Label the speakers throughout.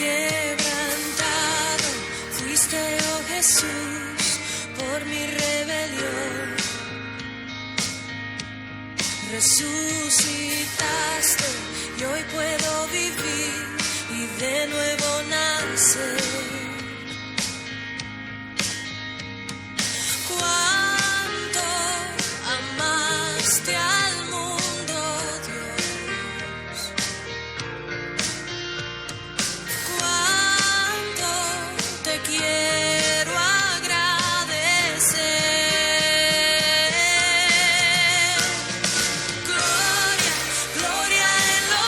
Speaker 1: Quebrantado fuiste, oh Jesús, por mi rebelión. Resucitaste y hoy puedo vivir y de nuevo nacer. Cuánto amaste al mundo, Dios. Cuánto te quiero agradecer. Gloria, gloria en lo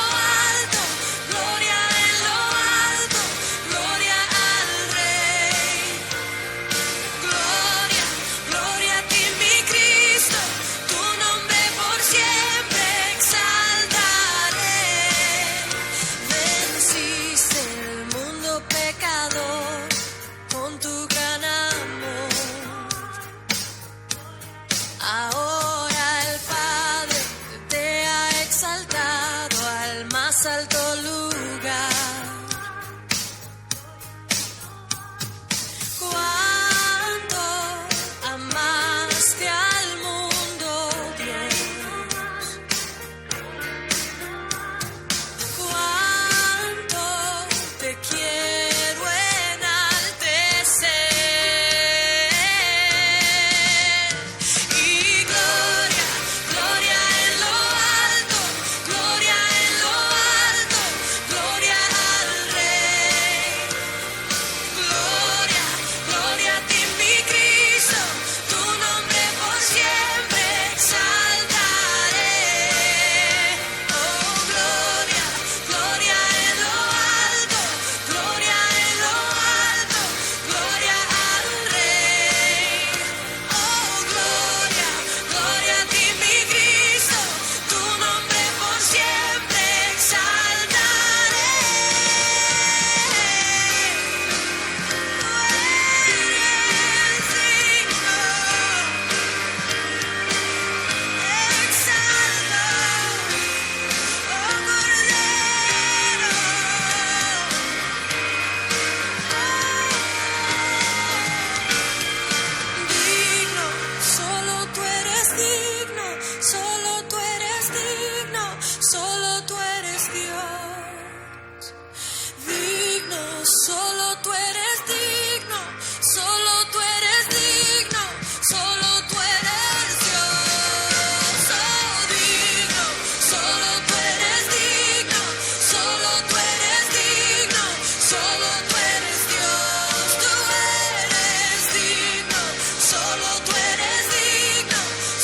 Speaker 1: alto, gloria en lo alto, gloria al Rey. Gloria, gloria a ti, mi Cristo, tu nombre por siempre exaltaré. Venciste el mundo pecador con tu gran amor. Ahora el Padre te ha exaltado al más alto lugar. Cuánto amaste al mundo, Dios. Cuánto te quiero enaltecer. Y gloria, gloria en lo alto, gloria en lo alto, gloria al Rey. Gloria, gloria a ti, mi Cristo, tu nombre por siempre exaltaré. Oh, gloria, gloria en lo alto, gloria en lo alto, gloria al Rey. Oh, gloria, gloria a ti, mi Cristo, tu nombre por siempre exaltaré. Digno, solo tú eres digno, solo tú eres digno, solo tú eres Dios. Digno, solo tú eres digno, solo tú eres digno, solo tú eres Dios. Oh, digno, solo tú eres digno, solo tú eres digno, solo tú eres Dios. Tú eres digno, solo tú eres digno,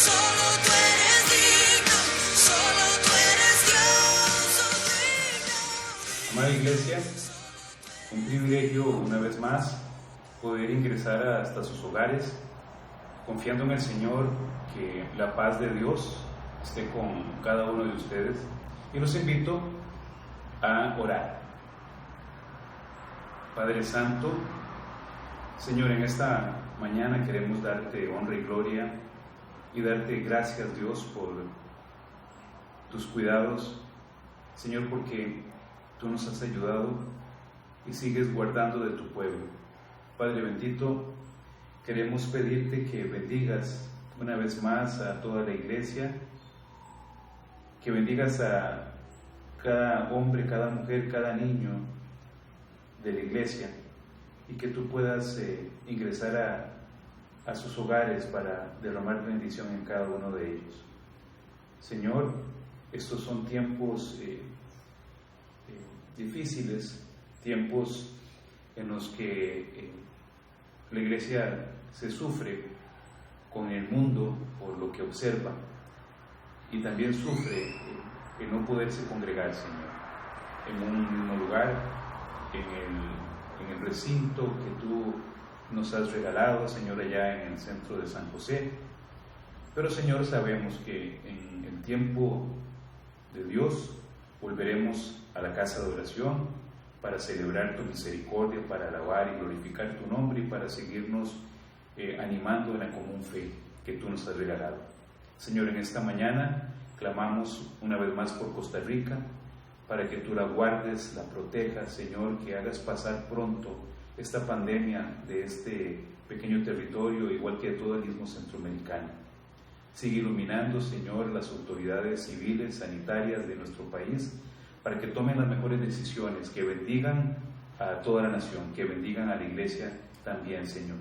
Speaker 1: solo tú eres digno, solo tú eres Dios. Oh, digno.
Speaker 2: Amada Iglesia, un privilegio una vez más poder ingresar hasta sus hogares, confiando en el Señor, que la paz de Dios esté con cada uno de ustedes. Y los invito a orar. Padre Santo, Señor, en esta mañana queremos darte honra y gloria y darte gracias, Dios, por tus cuidados, Señor, porque tú nos has ayudado y sigues guardando de tu pueblo. Padre bendito, queremos pedirte que bendigas una vez más a toda la iglesia, que bendigas a cada hombre, cada mujer, cada niño de la iglesia, y que tú puedas ingresar a sus hogares para derramar bendición en cada uno de ellos. Señor, estos son tiempos difíciles, tiempos en los que la iglesia se sufre con el mundo por lo que observa, y también sufre el no poderse congregar, Señor, en un mismo lugar, en el recinto que tú nos has regalado, Señor, allá en el centro de San José. Pero, Señor, sabemos que en el tiempo de Dios volveremos a la casa de oración para celebrar tu misericordia, para alabar y glorificar tu nombre y para seguirnos animando en la común fe que tú nos has regalado. Señor, en esta mañana clamamos una vez más por Costa Rica, para que tú la guardes, la protejas, Señor, que hagas pasar pronto esta pandemia de este pequeño territorio, igual que de todo el istmo centroamericano. Sigue iluminando, Señor, las autoridades civiles, sanitarias de nuestro país, para que tomen las mejores decisiones, que bendigan a toda la nación, que bendigan a la iglesia también, Señor.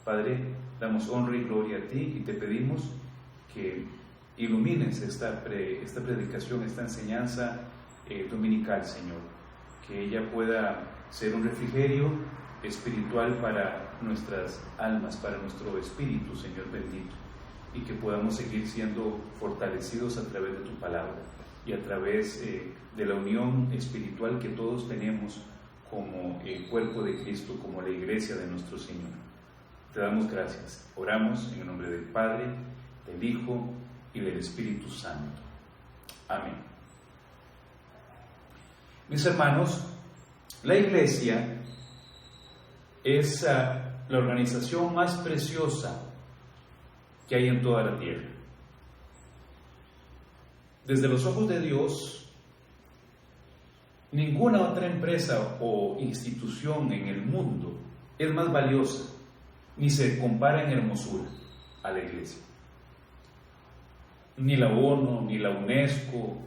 Speaker 2: Padre, damos honra y gloria a ti y te pedimos que ilumines esta predicación, esta enseñanza dominical, Señor, que ella pueda ser un refrigerio espiritual para nuestras almas, para nuestro espíritu, Señor bendito, y que podamos seguir siendo fortalecidos a través de tu palabra y a través de la unión espiritual que todos tenemos como el cuerpo de Cristo, como la iglesia de nuestro Señor. Te damos gracias. Oramos en el nombre del Padre, del Hijo y del Espíritu Santo. Amén. Mis hermanos, la iglesia es la organización más preciosa que hay en toda la tierra. Desde los ojos de Dios, ninguna otra empresa o institución en el mundo es más valiosa, ni se compara en hermosura a la iglesia. Ni la ONU, ni la UNESCO,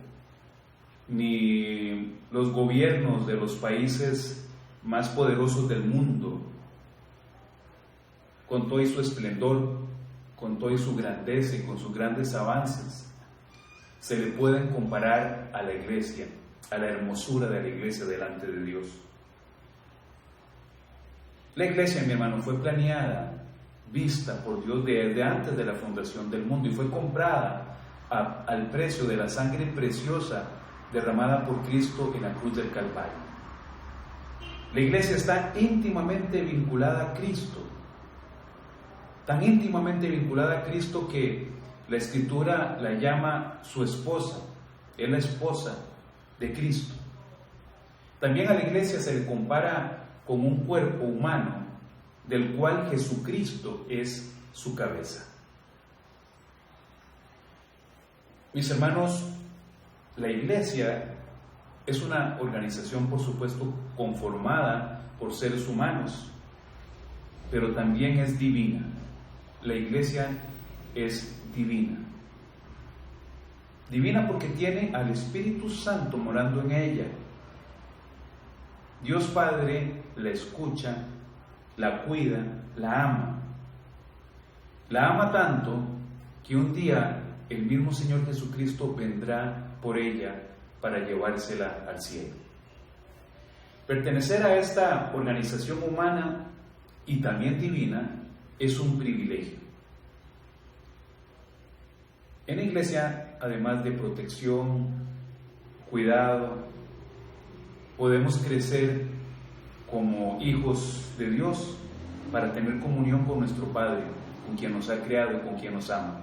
Speaker 2: ni los gobiernos de los países más poderosos del mundo, con todo y su esplendor, con toda su grandeza y con sus grandes avances, se le pueden comparar a la iglesia, a la hermosura de la iglesia delante de Dios. La iglesia, mi hermano, fue planeada, vista por Dios desde antes de la fundación del mundo y fue comprada al precio de la sangre preciosa derramada por Cristo en la cruz del Calvario. La iglesia está íntimamente vinculada a Cristo, tan íntimamente vinculada a Cristo que la Escritura la llama su esposa, es la esposa de Cristo. También a la iglesia se le compara con un cuerpo humano, del cual Jesucristo es su cabeza. Mis hermanos, la iglesia es una organización, por supuesto, conformada por seres humanos, pero también es divina. La iglesia es divina. Divina porque tiene al Espíritu Santo morando en ella. Dios Padre la escucha, la cuida, la ama. La ama tanto que un día el mismo Señor Jesucristo vendrá por ella para llevársela al cielo. Pertenecer a esta organización humana y también divina es un privilegio. En la iglesia, además de protección, cuidado, podemos crecer como hijos de Dios para tener comunión con nuestro Padre, con quien nos ha creado y con quien nos ama.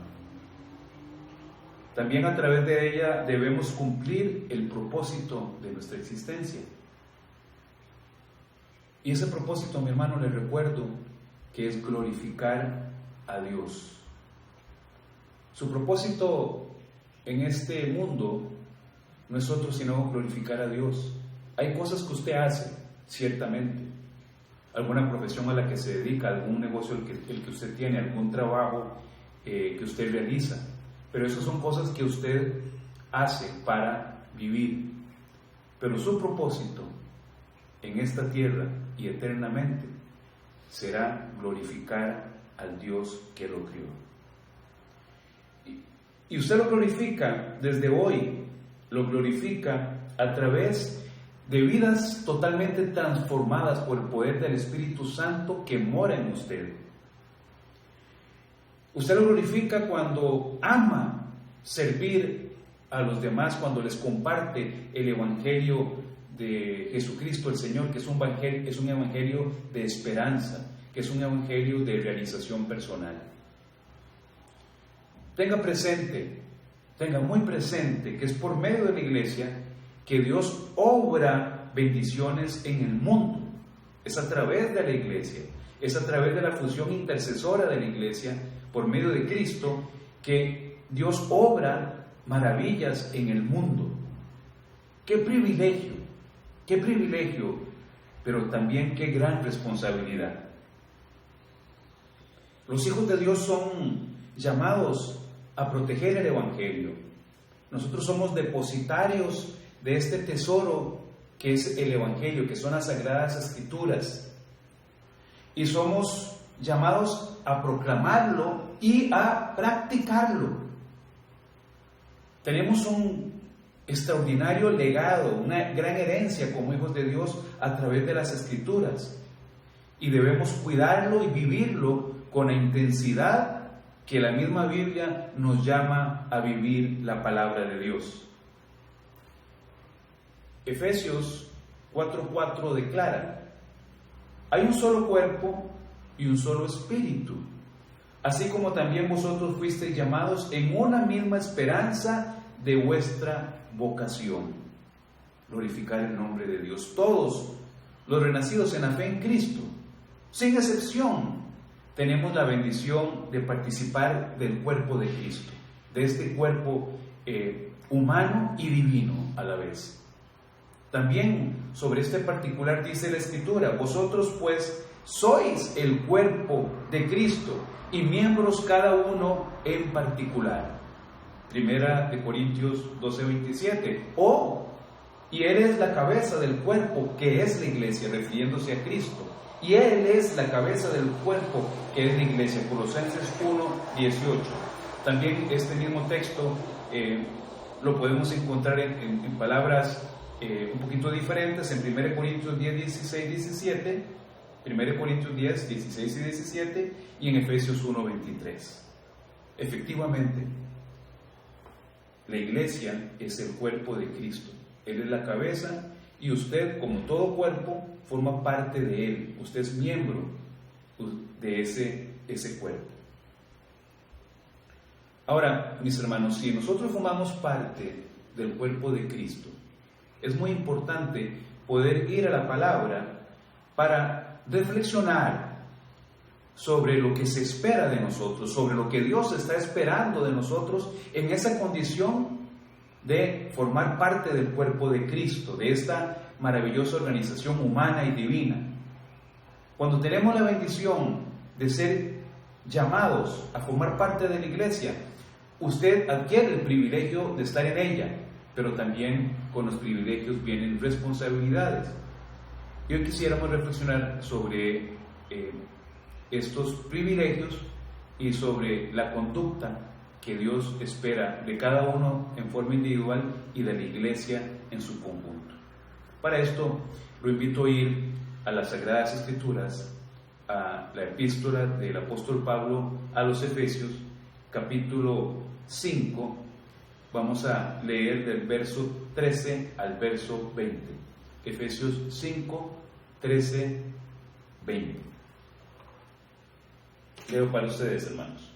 Speaker 2: También a través de ella debemos cumplir el propósito de nuestra existencia. Y ese propósito, mi hermano, les recuerdo que es glorificar a Dios. Su propósito en este mundo no es otro sino glorificar a Dios. Hay cosas que usted hace, ciertamente, alguna profesión a la que se dedica, algún negocio el que usted tiene, algún trabajo que usted realiza, pero esas son cosas que usted hace para vivir. Pero su propósito en esta tierra y eternamente será glorificar al Dios que lo crió. Y usted lo glorifica desde hoy, lo glorifica a través de vidas totalmente transformadas por el poder del Espíritu Santo que mora en usted. Usted lo glorifica cuando ama servir a los demás, cuando les comparte el Evangelio de Jesucristo el Señor, que es un evangelio de esperanza, que es un evangelio de realización personal. Tenga muy presente que es por medio de la iglesia que Dios obra bendiciones en el mundo. Es a través de la iglesia, es a través de la función intercesora de la iglesia, por medio de Cristo, que Dios obra maravillas en el mundo. qué privilegio, pero también qué gran responsabilidad. Los hijos de Dios son llamados a proteger el Evangelio. Nosotros somos depositarios de este tesoro que es el Evangelio, que son las Sagradas Escrituras. Y somos llamados a proclamarlo y a practicarlo. Tenemos un extraordinario legado, una gran herencia como hijos de Dios a través de las Escrituras. Y debemos cuidarlo y vivirlo con la intensidad que la misma Biblia nos llama a vivir la palabra de Dios. Efesios 4:4 declara: hay un solo cuerpo y un solo espíritu, así como también vosotros fuisteis llamados en una misma esperanza de vuestra vocación. Glorificar el nombre de Dios. Todos los renacidos en la fe en Cristo, sin excepción, tenemos la bendición de participar del cuerpo de Cristo, de este cuerpo humano y divino a la vez. También sobre este particular dice la Escritura: vosotros pues sois el cuerpo de Cristo y miembros cada uno en particular. Primera de Corintios 12:27. Y Él es la cabeza del cuerpo, que es la iglesia, refiriéndose a Cristo. Y Él es la cabeza del cuerpo, que es la iglesia. Colosenses 1:18. También este mismo texto lo podemos encontrar en palabras un poquito diferentes en 1 Corintios 10, 16, 17, 1 Corintios 10, 16 y 17, y en Efesios 1, 23. Efectivamente, la iglesia es el cuerpo de Cristo. Él es la cabeza y usted, como todo cuerpo, forma parte de Él. Usted es miembro de ese cuerpo. Ahora, mis hermanos, si nosotros formamos parte del cuerpo de Cristo, es muy importante poder ir a la palabra para reflexionar sobre lo que se espera de nosotros, sobre lo que Dios está esperando de nosotros en esa condición de formar parte del cuerpo de Cristo, de esta maravillosa organización humana y divina. Cuando tenemos la bendición de ser llamados a formar parte de la iglesia, usted adquiere el privilegio de estar en ella, pero también con los privilegios vienen responsabilidades. Y hoy quisiéramos reflexionar sobre estos privilegios y sobre la conducta que Dios espera de cada uno en forma individual y de la iglesia en su conjunto. Para esto lo invito a ir a las Sagradas Escrituras, a la epístola del apóstol Pablo a los Efesios, capítulo 5. Vamos a leer del verso 13 al verso 20. Efesios 5, 13, 20. Leo para ustedes, hermanos.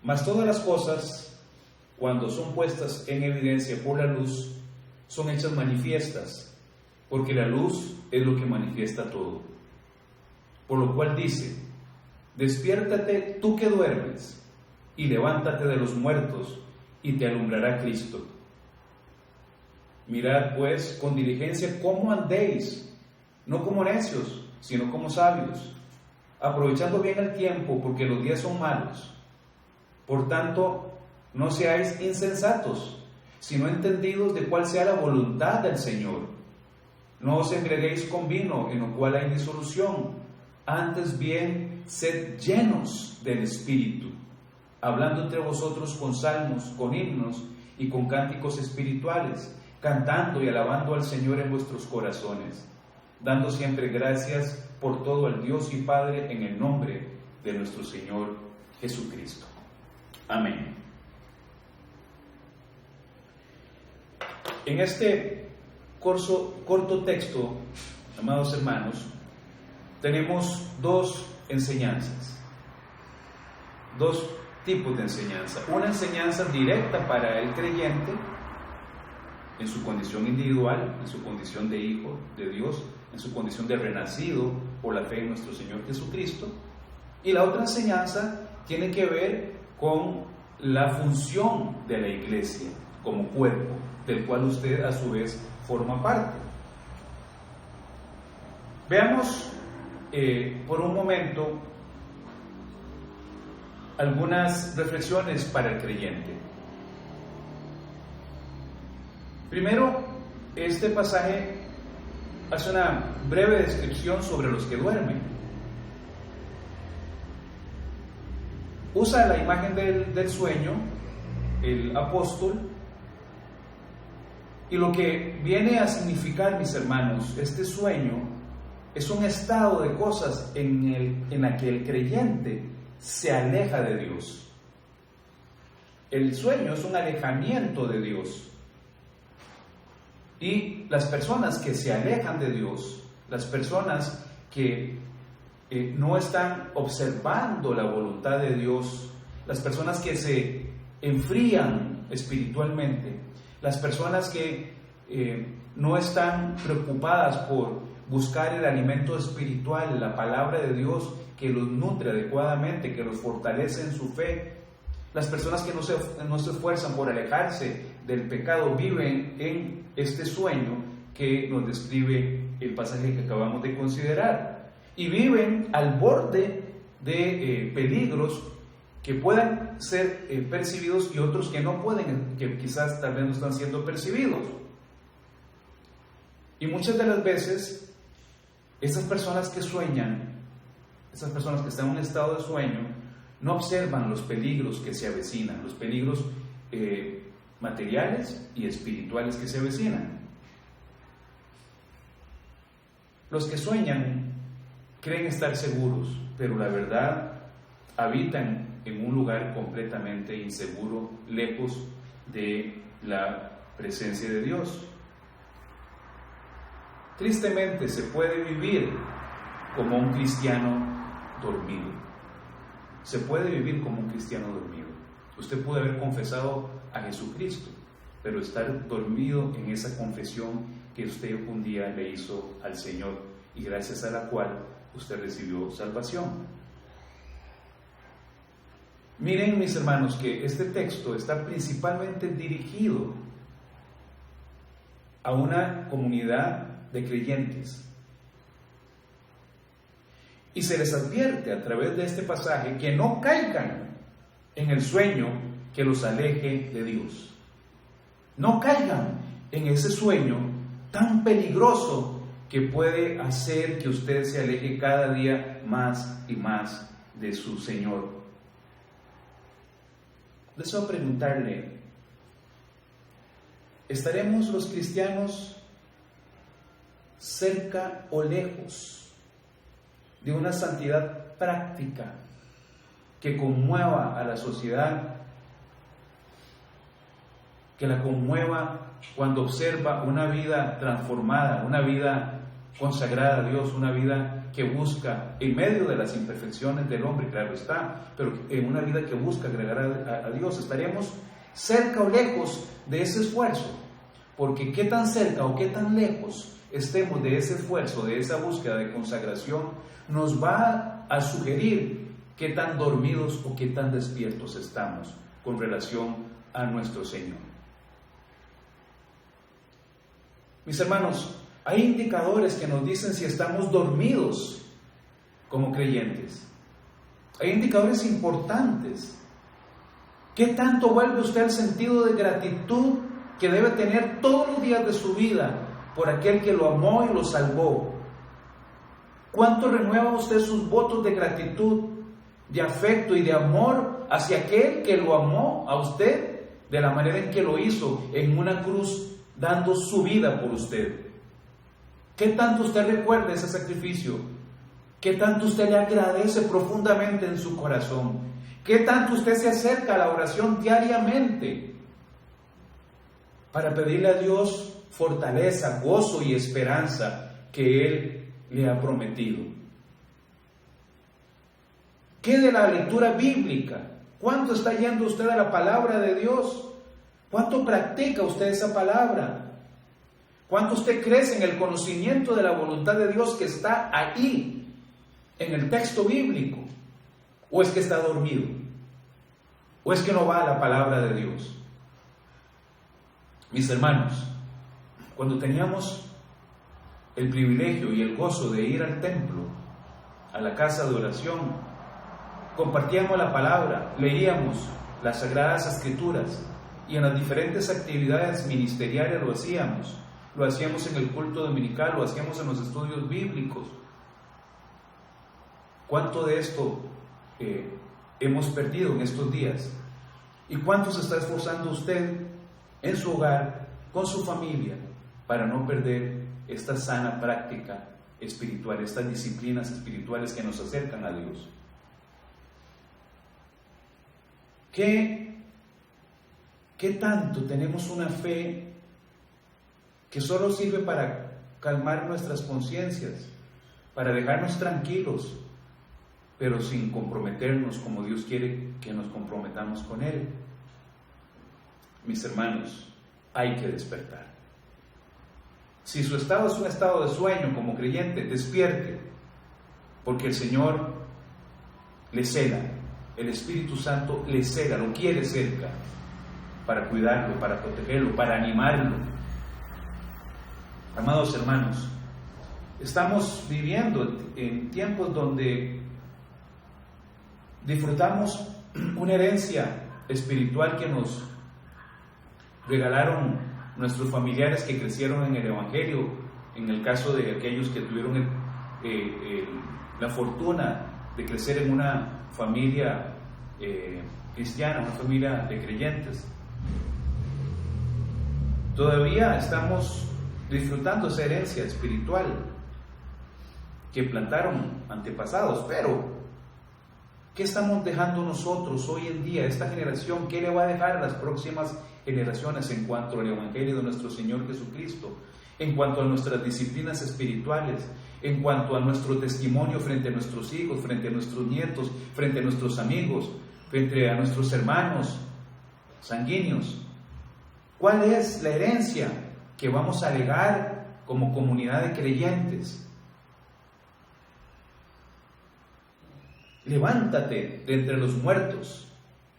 Speaker 2: Mas todas las cosas, cuando son puestas en evidencia por la luz, son hechas manifiestas, porque la luz es lo que manifiesta todo. Por lo cual dice: despiértate tú que duermes, y levántate de los muertos, y te alumbrará Cristo. Mirad pues con diligencia cómo andéis, no como necios, sino como sabios, aprovechando bien el tiempo, porque los días son malos. Por tanto, no seáis insensatos, sino entendidos de cuál sea la voluntad del Señor. No os embriaguéis con vino, en lo cual hay disolución, antes bien sed llenos del Espíritu, hablando entre vosotros con salmos, con himnos y con cánticos espirituales, cantando y alabando al Señor en vuestros corazones, dando siempre gracias por todo al Dios y Padre en el nombre de nuestro Señor Jesucristo. Amén. En este corto texto, amados hermanos, tenemos dos enseñanzas, dos tipos de enseñanza. Una enseñanza directa para el creyente, en su condición individual, en su condición de hijo de Dios, en su condición de renacido por la fe en nuestro Señor Jesucristo. Y la otra enseñanza tiene que ver con la función de la iglesia como cuerpo, del cual usted a su vez forma parte. Veamos por un momento algunas reflexiones para el creyente. Primero, este pasaje hace una breve descripción sobre los que duermen. Usa la imagen del sueño, el apóstol, y lo que viene a significar, mis hermanos, este sueño es un estado de cosas en la que el creyente se aleja de Dios. El sueño es un alejamiento de Dios. Y las personas que se alejan de Dios, las personas que no están observando la voluntad de Dios, las personas que se enfrían espiritualmente, las personas que no están preocupadas por buscar el alimento espiritual, la palabra de Dios que los nutre adecuadamente, que los fortalece en su fe, las personas que no se esfuerzan por alejarse del pecado, viven en este sueño que nos describe el pasaje que acabamos de considerar, y viven al borde de peligros que puedan ser percibidos y otros que no pueden, que quizás tal vez no están siendo percibidos. Y muchas de las veces esas personas que sueñan, esas personas que están en un estado de sueño, no observan los peligros que se avecinan, los peligros materiales y espirituales que se avecinan. Los que sueñan creen estar seguros, pero la verdad habitan en un lugar completamente inseguro, lejos de la presencia de Dios. Tristemente se puede vivir como un cristiano dormido. Se puede vivir como un cristiano dormido. Usted puede haber confesado a Jesucristo, pero estar dormido en esa confesión que usted un día le hizo al Señor y gracias a la cual usted recibió salvación. Miren, mis hermanos, que este texto está principalmente dirigido a una comunidad de creyentes. Y se les advierte a través de este pasaje que no caigan en el sueño que los aleje de Dios. No caigan en ese sueño tan peligroso que puede hacer que usted se aleje cada día más y más de su Señor. Deseo preguntarle, ¿estaremos los cristianos cerca o lejos de una santidad práctica que conmueva a la sociedad, que la conmueva cuando observa una vida transformada, una vida consagrada a Dios, una vida que busca, en medio de las imperfecciones del hombre, claro está, pero en una vida que busca agregar a Dios? ¿Estaremos cerca o lejos de ese esfuerzo? Porque qué tan cerca o qué tan lejos estemos de ese esfuerzo, de esa búsqueda de consagración, nos va a sugerir qué tan dormidos o qué tan despiertos estamos con relación a nuestro Señor. Mis hermanos, hay indicadores que nos dicen si estamos dormidos como creyentes. Hay indicadores importantes. ¿Qué tanto vuelve usted al sentido de gratitud que debe tener todos los días de su vida por aquel que lo amó y lo salvó? ¿Cuánto renueva usted sus votos de gratitud, de afecto y de amor hacia aquel que lo amó a usted de la manera en que lo hizo en una cruz, dando su vida por usted? ¿Qué tanto usted recuerda ese sacrificio? ¿Qué tanto usted le agradece profundamente en su corazón? ¿Qué tanto usted se acerca a la oración diariamente para pedirle a Dios fortaleza, gozo y esperanza que Él le ha prometido? ¿Qué de la lectura bíblica? ¿Cuánto está yendo usted a la palabra de Dios? ¿Cuánto practica usted esa palabra? ¿Cuánto usted crece en el conocimiento de la voluntad de Dios que está ahí, en el texto bíblico? ¿O es que está dormido? ¿O es que no va a la palabra de Dios? Mis hermanos, cuando teníamos el privilegio y el gozo de ir al templo, a la casa de oración, compartíamos la palabra, leíamos las Sagradas Escrituras y en las diferentes actividades ministeriales lo hacíamos. Lo hacíamos en el culto dominical, lo hacíamos en los estudios bíblicos. ¿Cuánto de esto hemos perdido en estos días? ¿Y cuánto se está esforzando usted en su hogar, con su familia, para no perder esta sana práctica espiritual, estas disciplinas espirituales que nos acercan a Dios? ¿Qué tanto tenemos una fe que solo sirve para calmar nuestras conciencias, para dejarnos tranquilos, pero sin comprometernos como Dios quiere que nos comprometamos con Él? Mis hermanos, hay que despertar. Si su estado es un estado de sueño como creyente, despierte, porque el Señor le cela, el Espíritu Santo le cela, lo quiere cerca, para cuidarlo, para protegerlo, para animarlo. Amados hermanos, estamos viviendo en tiempos donde disfrutamos una herencia espiritual que nos regalaron nuestros familiares que crecieron en el Evangelio, en el caso de aquellos que tuvieron la fortuna de crecer en una familia cristiana, una familia de creyentes. Todavía estamos disfrutando esa herencia espiritual que plantaron antepasados, pero ¿qué estamos dejando nosotros hoy en día, esta generación? ¿Qué le va a dejar a las próximas generaciones en cuanto al Evangelio de nuestro Señor Jesucristo, en cuanto a nuestras disciplinas espirituales, en cuanto a nuestro testimonio frente a nuestros hijos, frente a nuestros nietos, frente a nuestros amigos, frente a nuestros hermanos sanguíneos? ¿Cuál es la herencia que vamos a legar como comunidad de creyentes? Levántate de entre los muertos,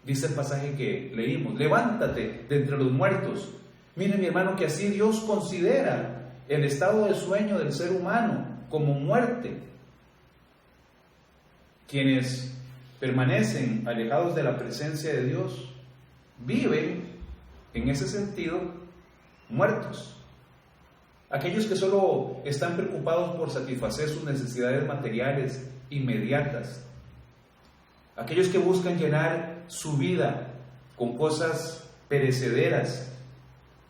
Speaker 2: dice el pasaje que leímos. Levántate de entre los muertos. Mire, mi hermano, que así Dios considera el estado de sueño del ser humano como muerte. Quienes permanecen alejados de la presencia de Dios viven en ese sentido muertos. Aquellos que solo están preocupados por satisfacer sus necesidades materiales inmediatas, aquellos que buscan llenar su vida con cosas perecederas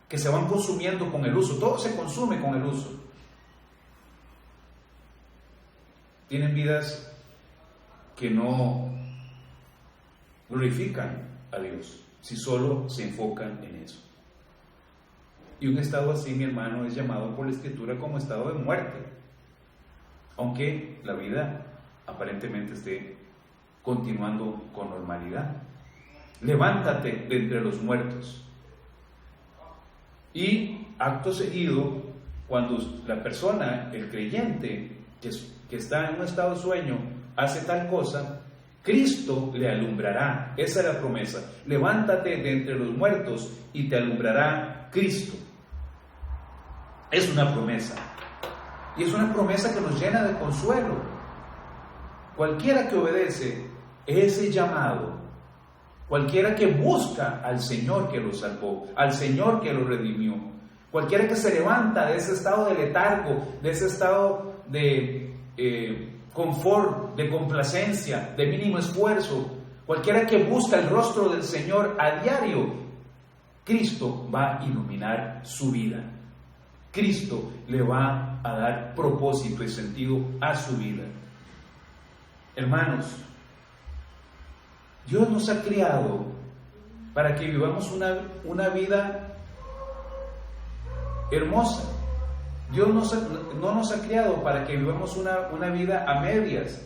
Speaker 2: que se van consumiendo con el uso. Todo se consume con el uso. Tienen vidas que no glorifican a Dios si solo se enfocan en eso. Y un estado así, mi hermano, es llamado por la Escritura como estado de muerte, aunque la vida aparentemente esté continuando con normalidad. Levántate de entre los muertos. Y acto seguido, cuando la persona, el creyente que está en un estado de sueño, hace tal cosa, Cristo le alumbrará. Esa es la promesa. Levántate de entre los muertos y te alumbrará Cristo. Es una promesa. Y es una promesa que nos llena de consuelo. Cualquiera que obedece ese llamado, cualquiera que busca al Señor que lo salvó, al Señor que lo redimió, cualquiera que se levanta de ese estado de letargo, de ese estado de confort, de complacencia, de mínimo esfuerzo, cualquiera que busca el rostro del Señor a diario, Cristo va a iluminar su vida. Cristo le va a dar propósito y sentido a su vida. Hermanos, Dios nos ha criado para que vivamos una vida hermosa. Dios no nos ha criado para que vivamos una vida a medias,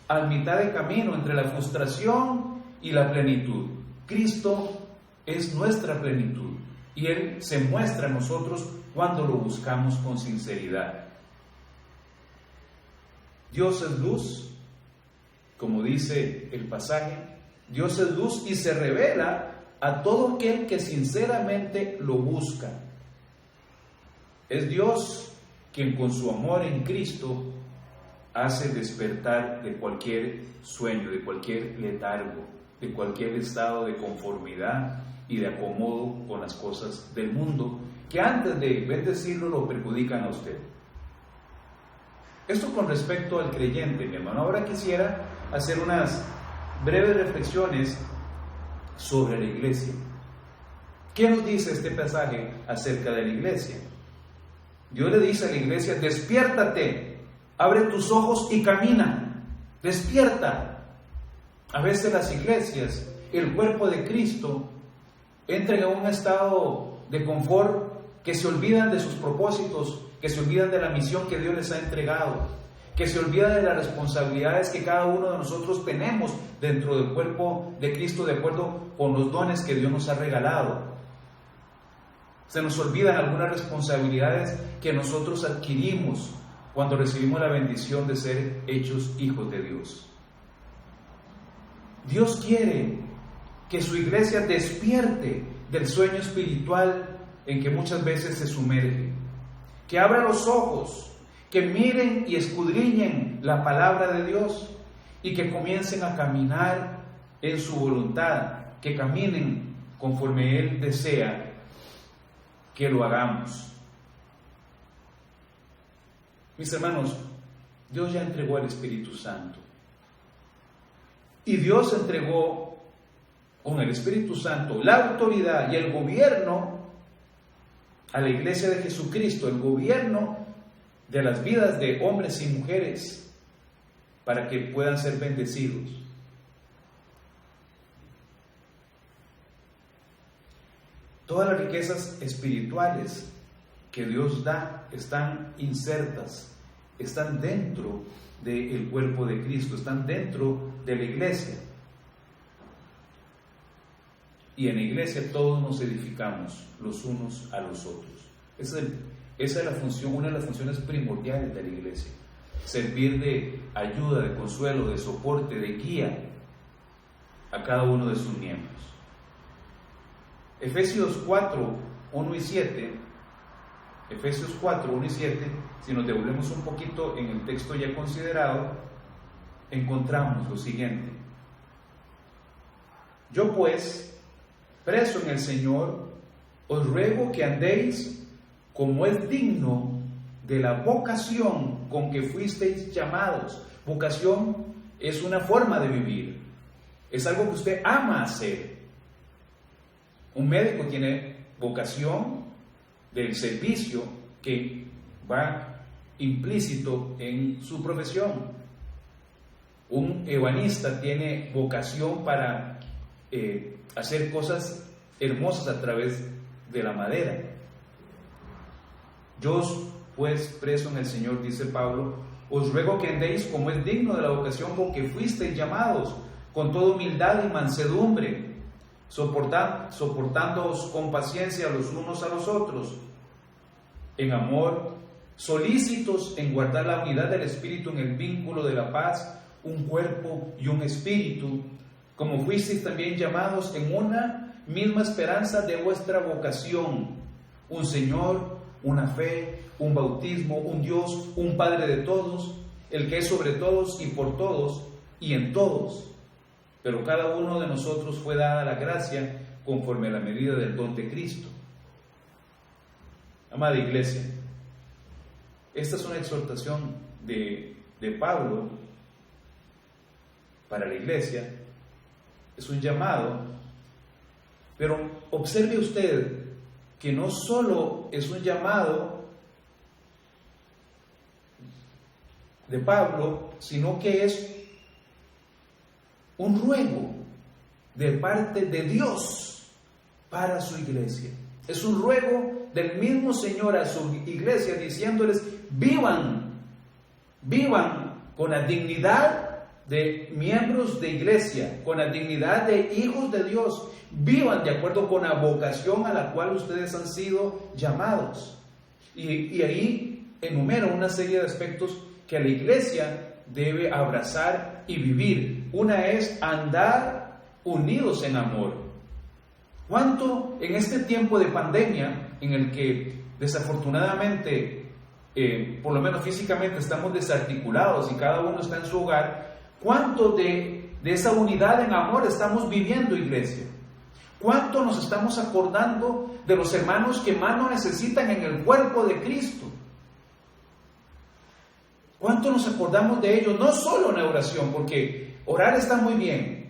Speaker 2: a mitad de camino entre la frustración y la plenitud. Cristo es nuestra plenitud y Él se muestra a nosotros cuando lo buscamos con sinceridad. Dios es luz, como dice el pasaje, Dios es luz y se revela a todo aquel que sinceramente lo busca. Es Dios quien con su amor en Cristo hace despertar de cualquier sueño, de cualquier letargo, de cualquier estado de conformidad y de acomodo con las cosas del mundo, que antes de bendecirlo lo perjudican a usted. Esto con respecto al creyente, mi hermano. Ahora quisiera hacer unas breves reflexiones sobre la iglesia. ¿Qué nos dice este pasaje acerca de la iglesia? Dios le dice a la iglesia: despiértate, abre tus ojos y camina, despierta. A veces las iglesias, el cuerpo de Cristo, entran en un estado de confort, que se olvidan de sus propósitos, que se olvidan de la misión que Dios les ha entregado, que se olvidan de las responsabilidades que cada uno de nosotros tenemos dentro del cuerpo de Cristo, de acuerdo con los dones que Dios nos ha regalado. Se nos olvidan algunas responsabilidades que nosotros adquirimos cuando recibimos la bendición de ser hechos hijos de Dios. Dios quiere que su iglesia despierte del sueño espiritual en que muchas veces se sumerge, que abra los ojos, que miren y escudriñen la palabra de Dios y que comiencen a caminar en su voluntad, que caminen conforme Él desea que lo hagamos. Mis hermanos, Dios ya entregó al Espíritu Santo. Y Dios entregó con el Espíritu Santo la autoridad y el gobierno a la iglesia de Jesucristo, el gobierno de las vidas de hombres y mujeres, para que puedan ser bendecidos. Todas las riquezas espirituales que Dios da están insertas, están dentro del cuerpo de Cristo, están dentro de la iglesia. Y en la iglesia todos nos edificamos los unos a los otros. Esa es la función, una de las funciones primordiales de la iglesia. Servir de ayuda, de consuelo, de soporte, de guía a cada uno de sus miembros. Efesios 4, 1 y 7. Efesios 4, 1 y 7, si nos devolvemos un poquito en el texto ya considerado, encontramos lo siguiente: yo pues, preso en el Señor, os ruego que andéis como es digno de la vocación con que fuisteis llamados. Vocación es una forma de vivir, es algo que usted ama hacer. Un médico tiene vocación del servicio que va implícito en su profesión. Un ebanista tiene vocación para hacer cosas hermosas a través de la madera. Yo, pues, preso en el Señor, dice Pablo, os ruego que andéis como es digno de la vocación con que fuisteis llamados, con toda humildad y mansedumbre, soportándoos con paciencia los unos a los otros, en amor, solícitos en guardar la unidad del Espíritu en el vínculo de la paz, un cuerpo y un espíritu, como fuisteis también llamados en una misma esperanza de vuestra vocación, un Señor, una fe, un bautismo, un Dios, un Padre de todos, el que es sobre todos y por todos y en todos. Pero cada uno de nosotros fue dada la gracia conforme a la medida del don de Cristo. Amada iglesia, esta es una exhortación de Pablo para la iglesia, es un llamado, pero observe usted que no solo es un llamado de Pablo, sino que es un ruego de parte de Dios para su iglesia. Es un ruego del mismo Señor a su iglesia, diciéndoles: vivan con la dignidad de miembros de iglesia, con la dignidad de hijos de Dios. Vivan de acuerdo con la vocación a la cual ustedes han sido llamados. Y ahí enumera una serie de aspectos que la iglesia debe abrazar y vivir. Una es andar unidos en amor. ¿Cuánto en este tiempo de pandemia en el que desafortunadamente, por lo menos físicamente, estamos desarticulados y cada uno está en su hogar, cuánto de esa unidad en amor estamos viviendo, iglesia? ¿Cuánto nos estamos acordando de los hermanos que más nos necesitan en el cuerpo de Cristo? ¿Cuánto nos acordamos de ellos? No solo en la oración, porque orar está muy bien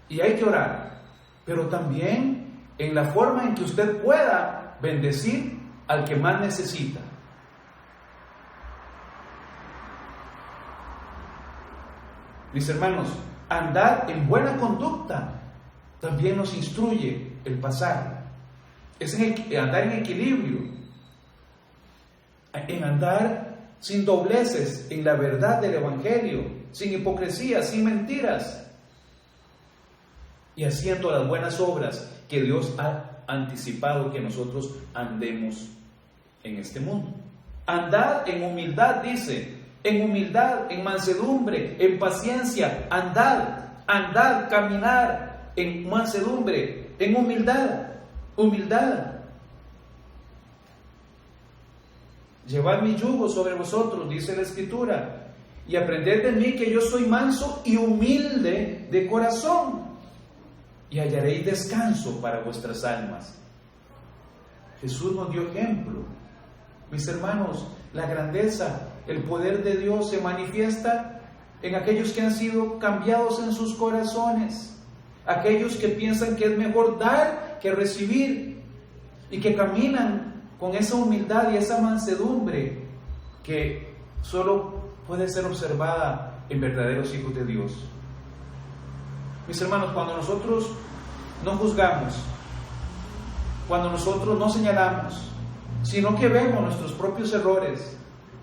Speaker 2: y hay que orar, pero también en la forma en que usted pueda bendecir al que más necesita. Mis hermanos, andar en buena conducta también nos instruye el pasar. Es andar en equilibrio, en andar sin dobleces, en la verdad del Evangelio, sin hipocresía, sin mentiras, y haciendo las buenas obras que Dios ha anticipado que nosotros andemos en este mundo. Andad en humildad, dice, en humildad, en mansedumbre, en paciencia, andad, caminar en mansedumbre, en humildad. Llevad mi yugo sobre vosotros, dice la Escritura, y aprended de mí que yo soy manso y humilde de corazón, y hallaréis descanso para vuestras almas. Jesús nos dio ejemplo. Mis hermanos, la grandeza, el poder de Dios se manifiesta en aquellos que han sido cambiados en sus corazones, aquellos que piensan que es mejor dar que recibir y que caminan con esa humildad y esa mansedumbre que solo puede ser observada en verdaderos hijos de Dios. Mis hermanos, cuando nosotros no juzgamos, cuando nosotros no señalamos, sino que vemos nuestros propios errores,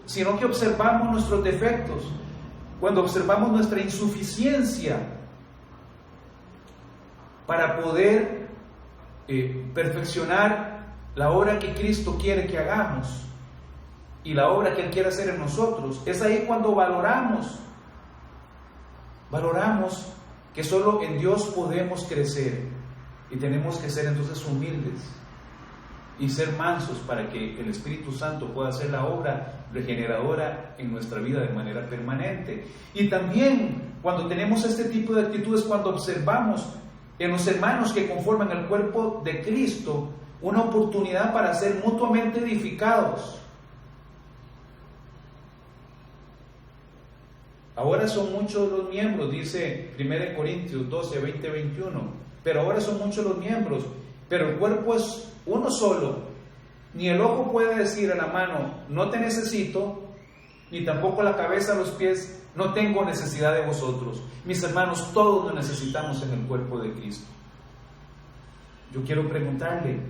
Speaker 2: sino que observamos nuestros defectos, cuando observamos nuestra insuficiencia para poder perfeccionar la obra que Cristo quiere que hagamos y la obra que Él quiere hacer en nosotros, es ahí cuando valoramos que solo en Dios podemos crecer y tenemos que ser entonces humildes y ser mansos para que el Espíritu Santo pueda hacer la obra regeneradora en nuestra vida de manera permanente. Y también cuando tenemos este tipo de actitudes, cuando observamos en los hermanos que conforman el cuerpo de Cristo una oportunidad para ser mutuamente edificados. Ahora son muchos los miembros, dice 1 Corintios 12, 20, 21, pero ahora son muchos los miembros, pero el cuerpo es uno solo. Ni el ojo puede decir a la mano, no te necesito, ni tampoco la cabeza a los pies, no tengo necesidad de vosotros. Mis hermanos, todos nos necesitamos en el cuerpo de Cristo. Yo quiero preguntarle,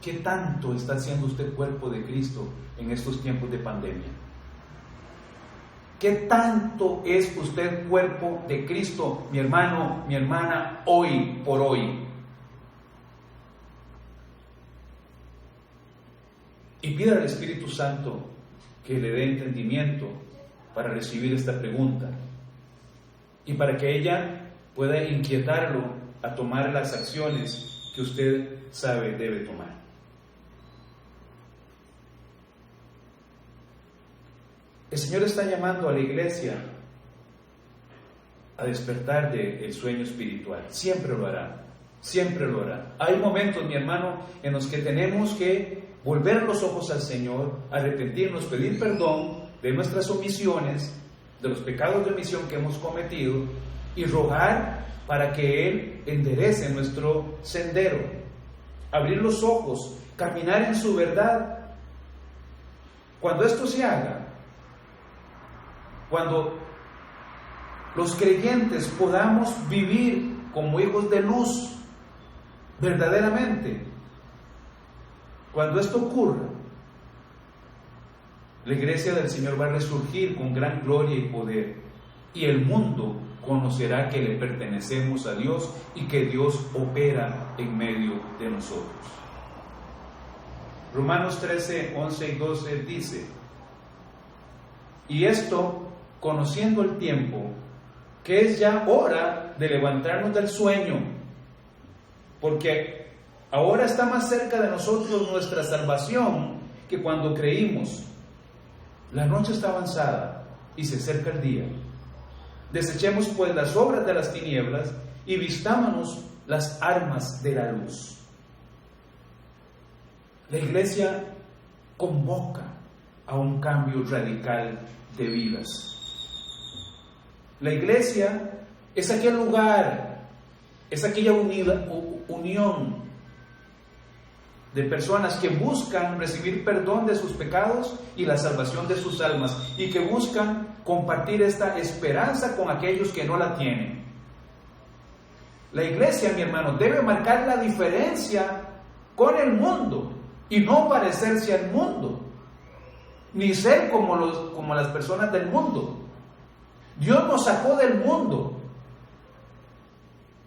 Speaker 2: ¿qué tanto está haciendo usted cuerpo de Cristo en estos tiempos de pandemia? ¿Qué tanto es usted cuerpo de Cristo, mi hermano, mi hermana, hoy por hoy? Y pida al Espíritu Santo que le dé entendimiento para recibir esta pregunta y para que ella pueda inquietarlo a tomar las acciones que usted sabe debe tomar. El Señor está llamando a la iglesia a despertar del sueño espiritual. Siempre lo hará, siempre lo hará. Hay momentos, mi hermano, en los que tenemos que volver los ojos al Señor, arrepentirnos, pedir perdón de nuestras omisiones, de los pecados de omisión que hemos cometido y rogar para que Él enderece nuestro sendero, abrir los ojos, caminar en su verdad. Cuando esto se haga, cuando los creyentes podamos vivir como hijos de luz verdaderamente, cuando esto ocurra, la iglesia del Señor va a resurgir con gran gloria y poder, y el mundo conocerá que le pertenecemos a Dios y que Dios opera en medio de nosotros. Romanos 13, 11 y 12 dice: y esto, conociendo el tiempo, que es ya hora de levantarnos del sueño, porque ahora está más cerca de nosotros nuestra salvación que cuando creímos. La noche está avanzada y se acerca el día. Desechemos pues las obras de las tinieblas y vistámonos las armas de la luz. La iglesia convoca a un cambio radical de vidas. La iglesia es aquel lugar, es aquella unión de personas que buscan recibir perdón de sus pecados y la salvación de sus almas, y que buscan compartir esta esperanza con aquellos que no la tienen. La iglesia, mi hermano, debe marcar la diferencia con el mundo y no parecerse al mundo, ni ser como las personas del mundo. Dios nos sacó del mundo,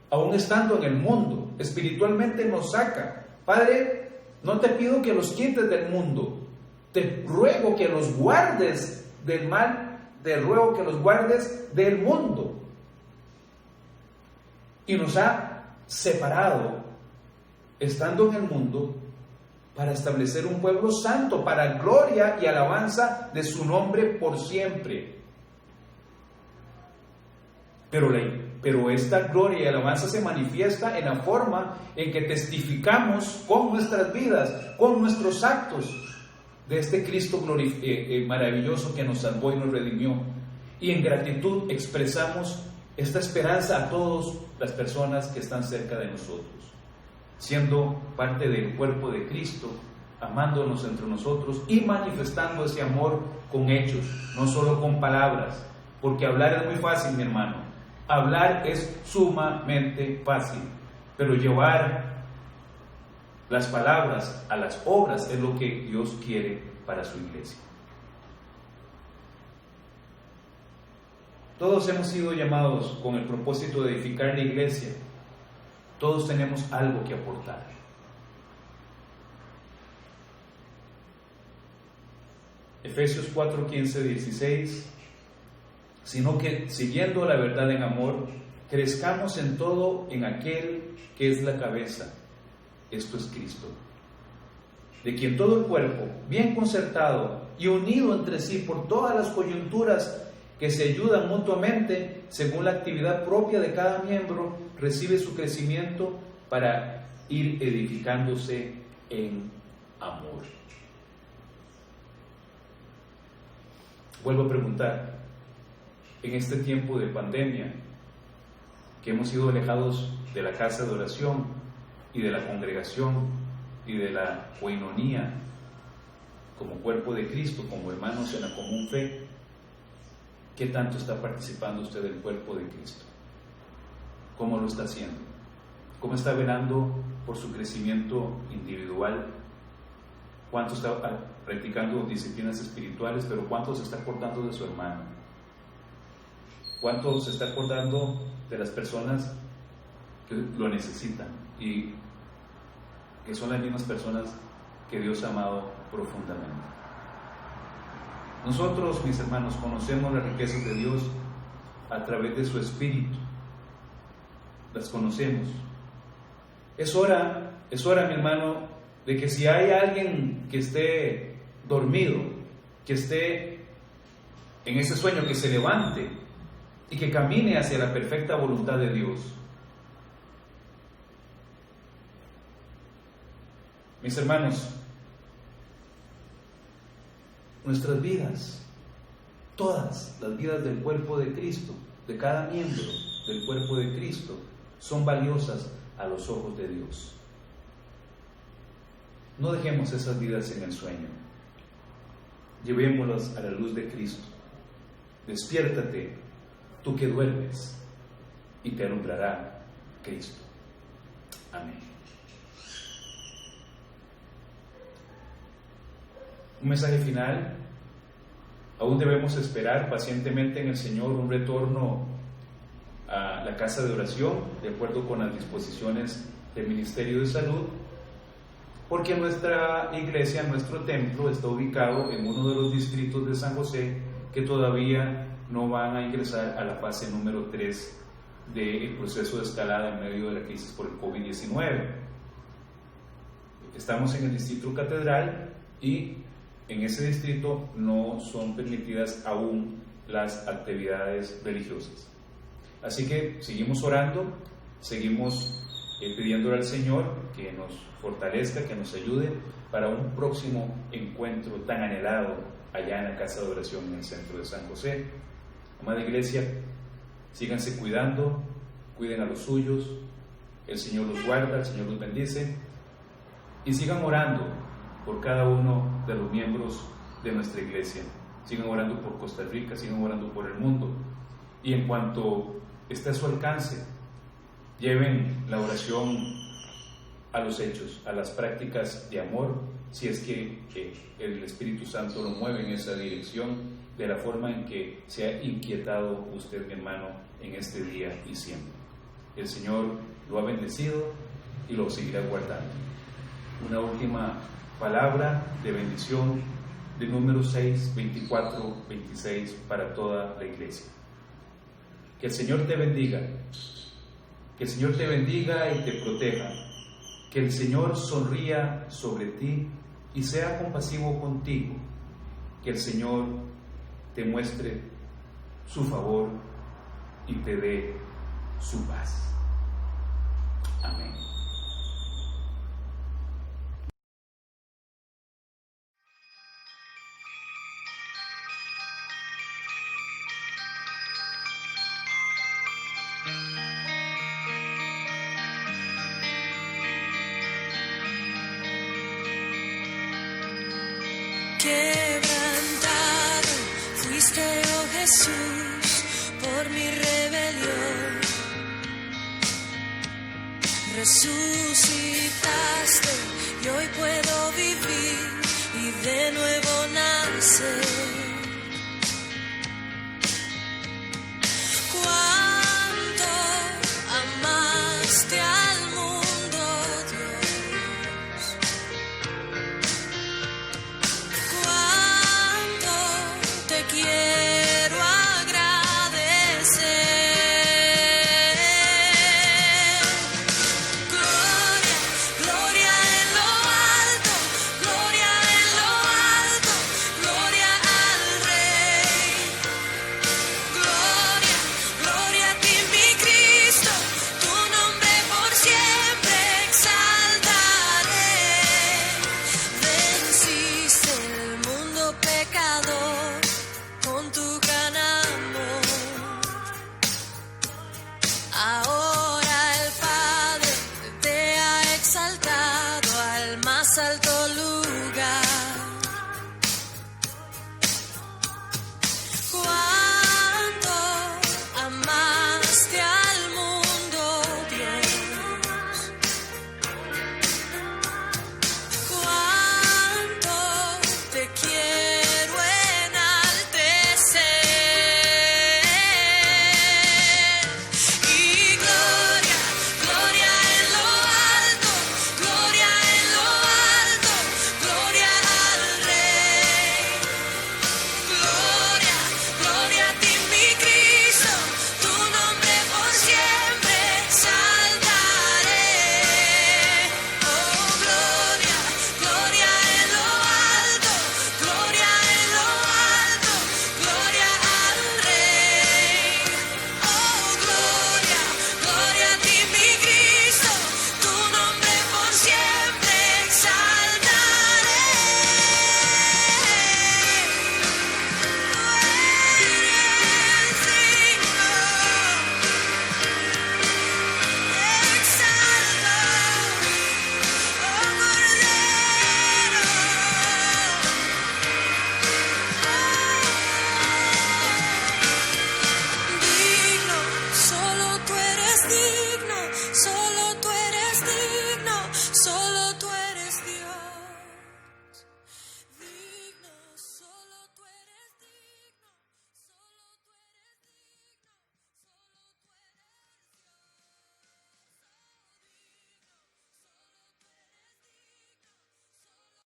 Speaker 2: aún estando en el mundo, espiritualmente nos saca. Padre, no te pido que los quites del mundo, te ruego que los guardes del mal, te ruego que los guardes del mundo. Y nos ha separado, estando en el mundo, para establecer un pueblo santo, para gloria y alabanza de su nombre por siempre. Pero esta gloria y alabanza se manifiesta en la forma en que testificamos con nuestras vidas, con nuestros actos, de este Cristo maravilloso que nos salvó y nos redimió. Y en gratitud expresamos esta esperanza a todas las personas que están cerca de nosotros, siendo parte del cuerpo de Cristo, amándonos entre nosotros y manifestando ese amor con hechos, no solo con palabras, porque hablar es muy fácil, mi hermano. Hablar es sumamente fácil, pero llevar las palabras a las obras es lo que Dios quiere para su iglesia. Todos hemos sido llamados con el propósito de edificar la iglesia. Todos tenemos algo que aportar. Efesios 4, 15, 16. Sino que, siguiendo la verdad en amor, crezcamos en todo en aquel que es la cabeza, esto es Cristo, de quien todo el cuerpo, bien concertado y unido entre sí por todas las coyunturas que se ayudan mutuamente, según la actividad propia de cada miembro, recibe su crecimiento para ir edificándose en amor. Vuelvo a preguntar, en este tiempo de pandemia, que hemos sido alejados de la casa de oración y de la congregación y de la coinonía como cuerpo de Cristo, como hermanos en la común fe, ¿qué tanto está participando usted del cuerpo de Cristo? ¿Cómo lo está haciendo? ¿Cómo está velando por su crecimiento individual? ¿Cuánto está practicando disciplinas espirituales? Pero ¿cuánto se está acordando de su hermano? ¿Cuánto se está acordando de las personas que lo necesitan y que son las mismas personas que Dios ha amado profundamente? Nosotros, mis hermanos, conocemos las riquezas de Dios a través de su Espíritu. Las conocemos. Es hora, mi hermano, de que si hay alguien que esté dormido, que esté en ese sueño, que se levante y que camine hacia la perfecta voluntad de Dios. Mis hermanos, nuestras vidas, todas las vidas del cuerpo de Cristo, de cada miembro del cuerpo de Cristo, son valiosas a los ojos de Dios. No dejemos esas vidas en el sueño. Llevémoslas a la luz de Cristo. Despiértate, tú que duermes, y te alumbrará Cristo. Amén. Un mensaje final. Aún debemos esperar pacientemente en el Señor un retorno a la casa de oración, de acuerdo con las disposiciones del Ministerio de Salud, porque nuestra iglesia, nuestro templo, está ubicado en uno de los distritos de San José que todavía no van a ingresar a la fase número 3 del proceso de escalada en medio de la crisis por el COVID-19. Estamos en el distrito catedral y en ese distrito no son permitidas aún las actividades religiosas. Así que seguimos orando, seguimos pidiéndole al Señor que nos fortalezca, que nos ayude para un próximo encuentro tan anhelado allá en la casa de oración en el centro de San José. Amada iglesia, síganse cuidando, cuiden a los suyos, el Señor los guarda, el Señor los bendice, y sigan orando por cada uno de los miembros de nuestra iglesia. Sigan orando por Costa Rica, sigan orando por el mundo, y en cuanto esté a su alcance, lleven la oración a los hechos, a las prácticas de amor, si es que el Espíritu Santo lo mueve en esa dirección, de la forma en que se ha inquietado usted, mi hermano, en este día y siempre. El Señor lo ha bendecido y lo seguirá guardando. Una última palabra de bendición de Números 6, 24, 26 para toda la iglesia. Que el Señor te bendiga, que el Señor te bendiga y te proteja, que el Señor sonría sobre ti y sea compasivo contigo, que el Señor te muestre su favor y te dé su paz. Amén.
Speaker 1: Quebrantado fuiste, oh Jesús, por mi rebelión. Resucitaste y hoy puedo vivir y de nuevo nacer. Cuánto amaste al mundo, Dios. Cuánto te quiero agradecer. Gloria, gloria en lo alto, gloria en lo alto, gloria al Rey. Gloria, gloria a ti, mi Cristo, tu nombre por siempre exaltaré. Venciste el mundo pecador con tu gran amor. Ahora el Padre te ha exaltado al más alto lugar.